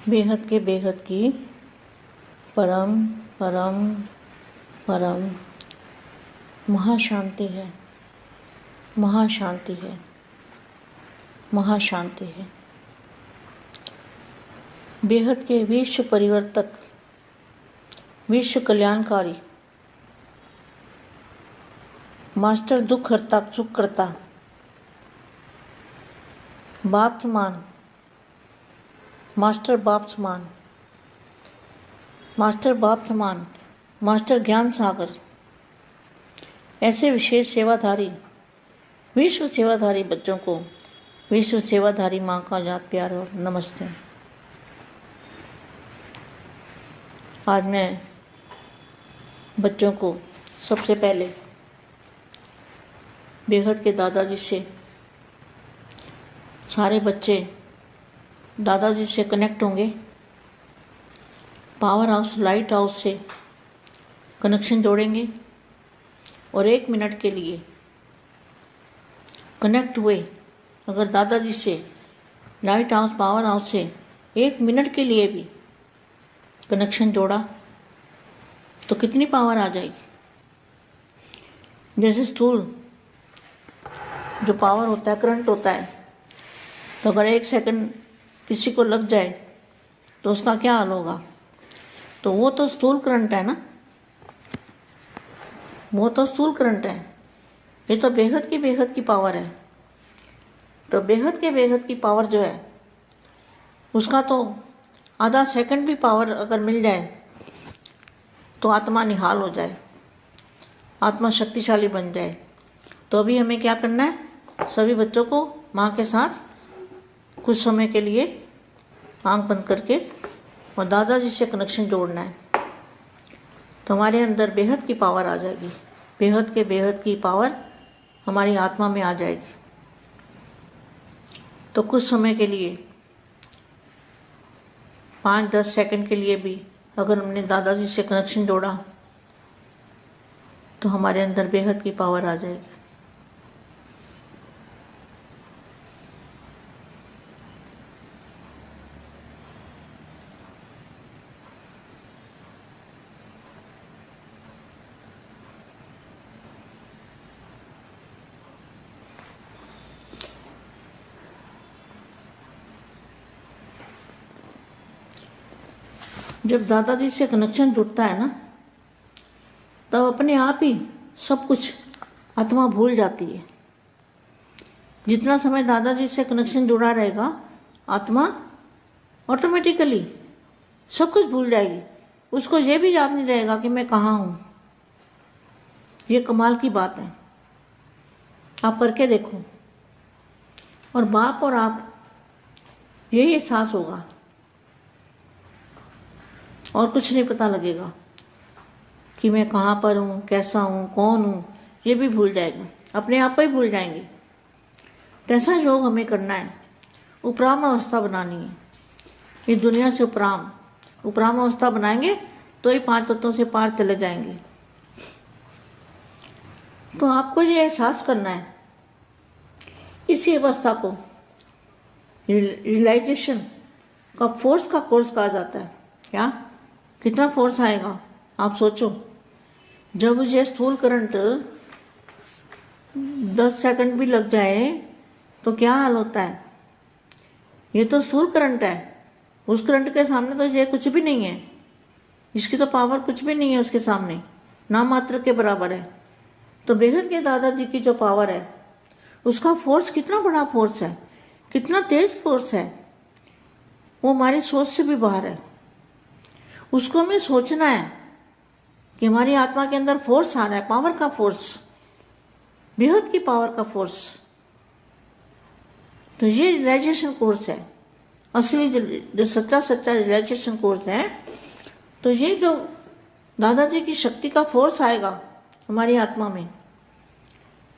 बेहद की परम परम परम महाशांति है, महाशांति है, महाशांति है। बेहद के विश्व परिवर्तक, विश्व कल्याणकारी, मास्टर दुख हरता सुख करता, बाप समान, मास्टर बाप समान, मास्टर बाप समान, मास्टर ज्ञान सागर, ऐसे विशेष सेवाधारी, विश्व सेवाधारी बच्चों को विश्व सेवाधारी माँ का याद प्यार और नमस्ते। आज मैं बच्चों को सबसे पहले बेहद के दादाजी से, सारे बच्चे दादाजी से कनेक्ट होंगे। पावर हाउस, लाइट हाउस से कनेक्शन जोड़ेंगे और 1 मिनट के लिए कनेक्ट हुए। अगर दादाजी से, लाइट हाउस, पावर हाउस से 1 मिनट के लिए भी कनेक्शन जोड़ा तो कितनी पावर आ जाएगी। जैसे स्थूल जो पावर होता है, करंट होता है, तो अगर 1 सेकंड किसी को लग जाए तो उसका क्या हाल होगा। तो वो तो स्थूल करंट है ना, वो तो स्थूल करंट है। ये तो बेहद की पावर है। तो बेहद की पावर जो है उसका तो आधा सेकंड भी पावर अगर मिल जाए तो आत्मा निहाल हो जाए, आत्मा शक्तिशाली बन जाए। तो अभी हमें क्या करना है, सभी बच्चों को माँ के साथ कुछ समय के लिए आंख बंद करके और दादाजी से कनेक्शन जोड़ना है। तो हमारे अंदर बेहद की पावर आ जाएगी, बेहद की पावर हमारी आत्मा में आ जाएगी। तो कुछ समय के लिए 5-10 सेकंड के लिए भी अगर हमने दादाजी से कनेक्शन जोड़ा तो हमारे अंदर बेहद की पावर आ जाएगी। जब दादाजी से कनेक्शन जुड़ता है ना, तब अपने आप ही सब कुछ आत्मा भूल जाती है। जितना समय दादाजी से कनेक्शन जुड़ा रहेगा, आत्मा ऑटोमेटिकली सब कुछ भूल जाएगी। उसको ये भी याद नहीं रहेगा कि मैं कहाँ हूँ। ये कमाल की बात है, आप करके देखो। और बाप और आप, यही एहसास होगा और कुछ नहीं पता लगेगा कि मैं कहाँ पर हूँ, कैसा हूँ, कौन हूँ। ये भी भूल जाएगा, अपने आप को ही भूल जाएंगे। तो ऐसा योग हमें करना है, उपराम अवस्था बनानी है। इस दुनिया से उपराम अवस्था बनाएंगे तो ही 5 तत्वों से पार चले जाएंगे। तो आपको ये एहसास करना है, इसी अवस्था को रियलाइजेशन का फोर्स का कोर्स कहा जाता है। क्या, कितना फोर्स आएगा आप सोचो। जब ये स्थूल करंट 10 सेकंड भी लग जाए तो क्या हाल होता है। ये तो स्थूल करंट है, उस करंट के सामने तो ये कुछ भी नहीं है। इसकी तो पावर कुछ भी नहीं है उसके सामने, ना मात्र के बराबर है। तो बेहद के दादाजी की जो पावर है, उसका फोर्स कितना बड़ा फोर्स है, कितना तेज फोर्स है, वो हमारी सोच से भी बाहर है। उसको हमें सोचना है कि हमारी आत्मा के अंदर फोर्स आ रहा है, पावर का फोर्स, बेहद की पावर का फोर्स। तो ये रियलाइजेशन कोर्स है, असली जो सच्चा रियलाइजेशन कोर्स है। तो ये जो दादाजी की शक्ति का फोर्स आएगा हमारी आत्मा में,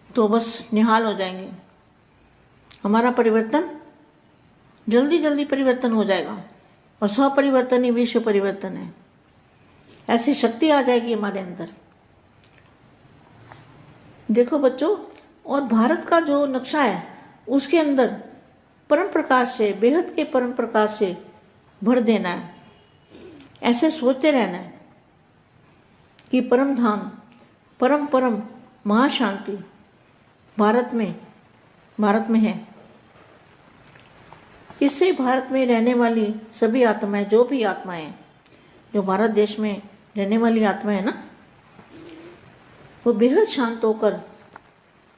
तो बस निहाल हो जाएंगे। हमारा परिवर्तन जल्दी परिवर्तन हो जाएगा। और स्वपरिवर्तन ही विश्व परिवर्तन है। ऐसी शक्ति आ जाएगी हमारे अंदर। देखो बच्चों, और भारत का जो नक्शा है उसके अंदर परम प्रकाश से, बेहद के परम प्रकाश से भर देना है। ऐसे सोचते रहना है कि परम धाम, परम परम महाशांति भारत में है। इससे भारत में रहने वाली सभी आत्माएं, जो भी आत्माएं जो भारत देश में रहने वाली आत्मा है ना, वो बेहद शांत होकर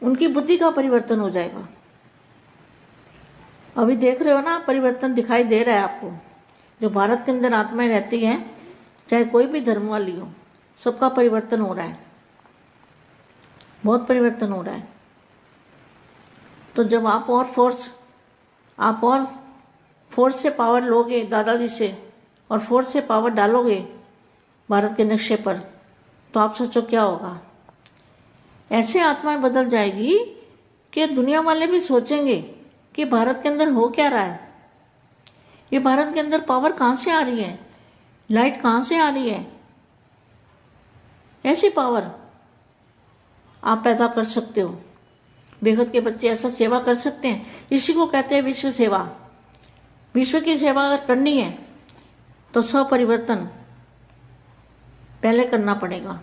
उनकी बुद्धि का परिवर्तन हो जाएगा। अभी देख रहे हो ना, परिवर्तन दिखाई दे रहा है आपको। जो भारत के अंदर आत्माएं रहती हैं, चाहे कोई भी धर्म वाली हो, सबका परिवर्तन हो रहा है, बहुत परिवर्तन हो रहा है। तो जब आप और फोर्स से पावर लोगे दादाजी से, और फोर्स से पावर डालोगे भारत के नक्शे पर, तो आप सोचो क्या होगा। ऐसे आत्माएं बदल जाएगी कि दुनिया वाले भी सोचेंगे कि भारत के अंदर हो क्या रहा है, ये भारत के अंदर पावर कहाँ से आ रही है, लाइट कहाँ से आ रही है। ऐसी पावर आप पैदा कर सकते हो। बेहद के बच्चे ऐसा सेवा कर सकते हैं। इसी को कहते हैं विश्व सेवा। विश्व की सेवा अगर करनी है तो स्वपरिवर्तन पहले करना पड़ेगा,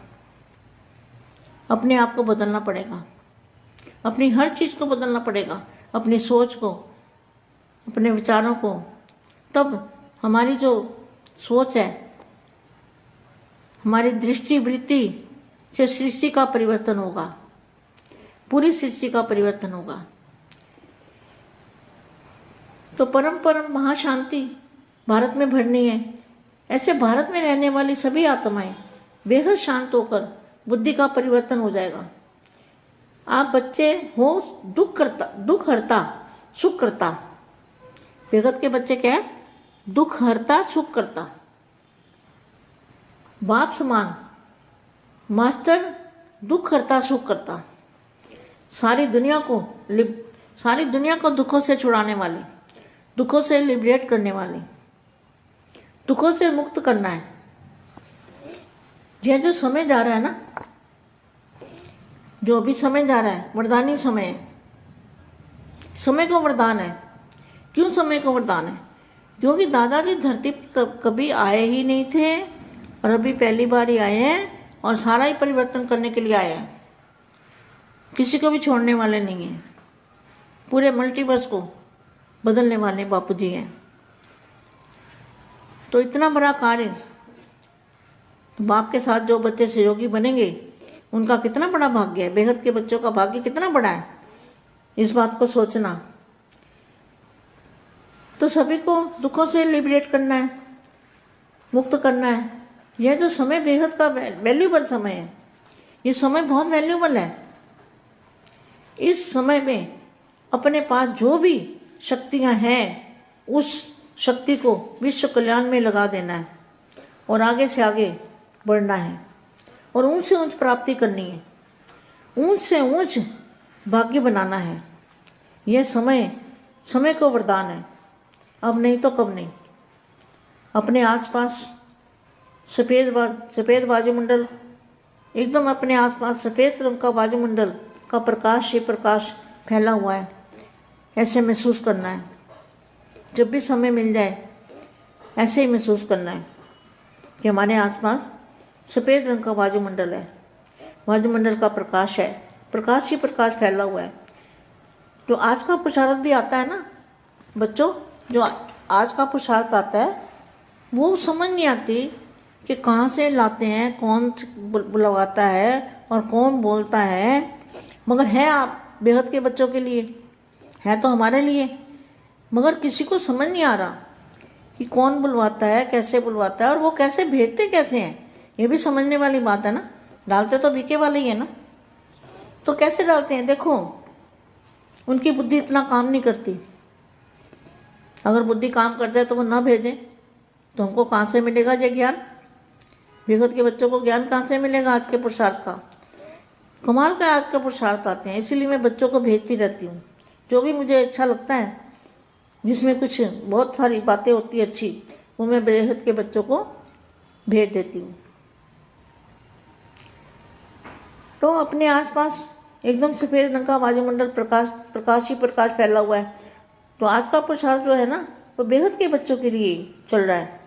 अपने आप को बदलना पड़ेगा, अपनी हर चीज़ को बदलना पड़ेगा, अपनी सोच को, अपने विचारों को। तब हमारी जो सोच है, हमारी दृष्टि वृत्ति से सृष्टि का परिवर्तन होगा, पूरी सृष्टि का परिवर्तन होगा। तो परम परम महाशांति भारत में भरनी है। ऐसे भारत में रहने वाली सभी आत्माएं बेहद शांत होकर बुद्धि का परिवर्तन हो जाएगा। आप बच्चे हो दुख हरता सुख करता। बेहद के बच्चे क्या है? दुख हरता सुख करता, बाप समान मास्टर, दुख हरता सुख करता। सारी दुनिया को दुखों से छुड़ाने वाली, दुखों से लिबरेट करने वाली, दुखों से मुक्त करना है। यह जो समय जा रहा है ना, जो अभी समय जा रहा है, वरदानी समय है। समय को वरदान है। क्यों समय को वरदान है? क्योंकि दादाजी धरती पर कभी आए ही नहीं थे, और अभी पहली बार ही आए हैं, और सारा ही परिवर्तन करने के लिए आए हैं। किसी को भी छोड़ने वाले नहीं हैं। पूरे मल्टीवर्स को बदलने वाले बापू जी हैं। तो इतना बड़ा कार्य, बाप के साथ जो बच्चे सहयोगी बनेंगे, उनका कितना बड़ा भाग्य है। बेहद के बच्चों का भाग्य कितना बड़ा है, इस बात को सोचना। तो सभी को दुखों से लिबरेट करना है, मुक्त करना है। यह जो समय बेहद का वैल्यूबल समय है, ये समय बहुत वैल्यूबल है। इस समय में अपने पास जो भी शक्तियां हैं, उस शक्ति को विश्व कल्याण में लगा देना है, और आगे से आगे बढ़ना है, और ऊंच से ऊंच प्राप्ति करनी है, ऊंच से ऊंच भाग्य बनाना है। यह समय को वरदान है। अब नहीं तो कब नहीं। अपने आसपास सफ़ेद वायुमंडल, एकदम अपने आसपास सफ़ेद रंग का वायुमंडल का प्रकाश, ये प्रकाश फैला हुआ है, ऐसे महसूस करना है। जब भी समय मिल जाए ऐसे ही महसूस करना है कि हमारे आसपास सफ़ेद रंग का वायुमंडल है, वायुमंडल का प्रकाश है, प्रकाश ही प्रकाश फैला हुआ है। जो आज का पुरुषार्थ भी आता है ना बच्चों, जो आज का पुरुषार्थ आता है, वो समझ नहीं आती कि कहाँ से लाते हैं, कौन बुलवाता है और कौन बोलता है। मगर है आप बेहद के बच्चों के लिए, है तो हमारे लिए, मगर किसी को समझ नहीं आ रहा कि कौन बुलवाता है, कैसे बुलवाता है, और वो कैसे भेजते कैसे हैं। ये भी समझने वाली बात है ना। डालते तो बीके वाले ही है ना, तो कैसे डालते हैं? देखो, उनकी बुद्धि इतना काम नहीं करती। अगर बुद्धि काम कर जाए तो वो ना भेजें, तो हमको कहाँ से मिलेगा ये ज्ञान? बेहद के बच्चों को ज्ञान कहाँ से मिलेगा आज के पुरुषार्थ का? कमाल का आज का पुरुषार्थ आते हैं। इसीलिए मैं बच्चों को भेजती रहती हूँ। जो भी मुझे अच्छा लगता है, जिसमें कुछ बहुत सारी बातें होती है अच्छी, वो मैं बेहद के बच्चों को भेज देती हूँ। तो अपने आसपास एकदम सफ़ेद रंग का वायुमंडल, प्रकाश ही प्रकाश फैला हुआ है। तो आज का पुरुषार्थ जो है ना, वो बेहद के बच्चों के लिए चल रहा है।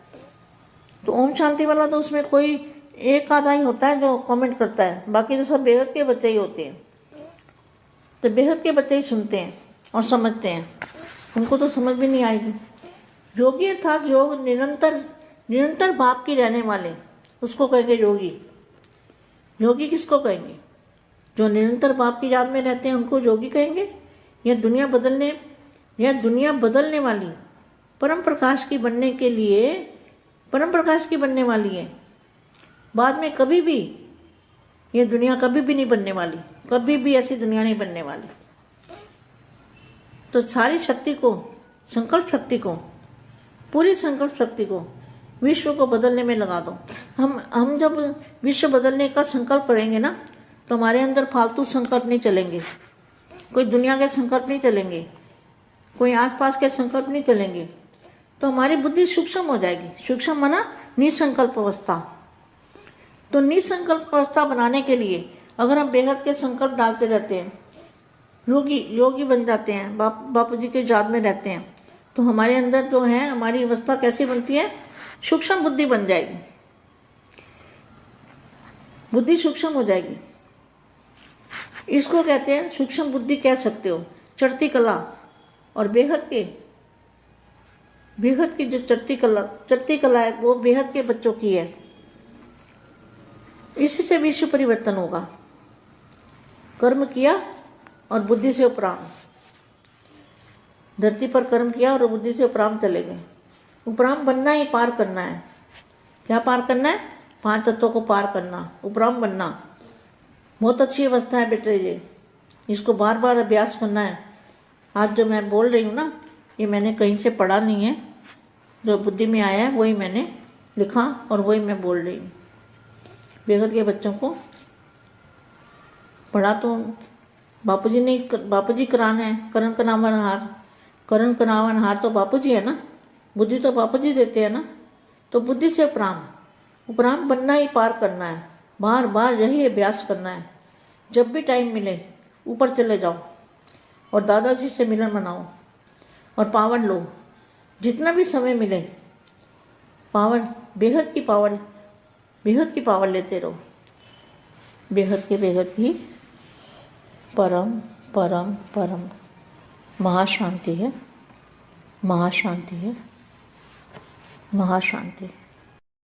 तो ओम शांति वाला तो उसमें कोई एक आधा ही होता है जो कमेंट करता है, बाकी तो सब बेहद के बच्चे ही होते हैं। तो बेहद के बच्चे ही सुनते हैं और समझते हैं, उनको तो समझ भी नहीं आएगी। योगी अर्थात योग निरंतर भाव की रहने वाले, उसको कहेंगे योगी। योगी किसको कहेंगे? जो निरंतर भाव की याद में रहते हैं उनको योगी कहेंगे। यह दुनिया बदलने वाली परम प्रकाश की बनने वाली है। बाद में कभी भी ये दुनिया कभी भी नहीं बनने वाली, कभी भी ऐसी दुनिया नहीं बनने वाली। तो सारी शक्ति को, पूरी संकल्प शक्ति को विश्व को बदलने में लगा दो। हम जब विश्व बदलने का संकल्प करेंगे ना, तो हमारे अंदर फालतू संकल्प नहीं चलेंगे, कोई दुनिया के संकल्प नहीं चलेंगे, कोई आसपास के संकल्प नहीं चलेंगे। तो हमारी बुद्धि सूक्ष्म हो जाएगी। सूक्ष्म माना निसंकल्प अवस्था। तो निसंकल्प अवस्था बनाने के लिए अगर हम बेहद के संकल्प डालते रहते हैं, योगी बन जाते हैं, बापू जी के याद में रहते हैं, तो हमारे अंदर जो है हमारी अवस्था कैसी बनती है? सूक्ष्म बुद्धि बन जाएगी, बुद्धि सूक्ष्म हो जाएगी। इसको कहते हैं सूक्ष्म बुद्धि कह सकते हो, चढ़ती कला। और बेहद की जो चढ़ती कला है वो बेहद के बच्चों की है। इसी से विश्व परिवर्तन होगा। कर्म किया और बुद्धि से उपराम, धरती पर कर्म किया और बुद्धि से उपराम चले गए। उपराम बनना ही पार करना है। क्या पार करना है? 5 तत्वों को पार करना, उपराम बनना। बहुत अच्छी अवस्था है बेटे ये, इसको बार बार अभ्यास करना है। आज जो मैं बोल रही हूँ ना, ये मैंने कहीं से पढ़ा नहीं है, जो बुद्धि में आया है वही मैंने लिखा और वही मैं बोल रही हूँ। बेहद के बच्चों को पढ़ा तो बापू जी कराना है। करण कनावन हार तो बापू जी है ना, बुद्धि तो बापू जी देते हैं ना। तो बुद्धि से उपराम बनना ही पार करना है। बार बार यही अभ्यास करना है। जब भी टाइम मिले ऊपर चले जाओ और दादाजी से मिलन मनाओ और पावर लो। जितना भी समय मिले पावर, बेहद की पावर लेते रहो। बेहद की परम महाशांति है।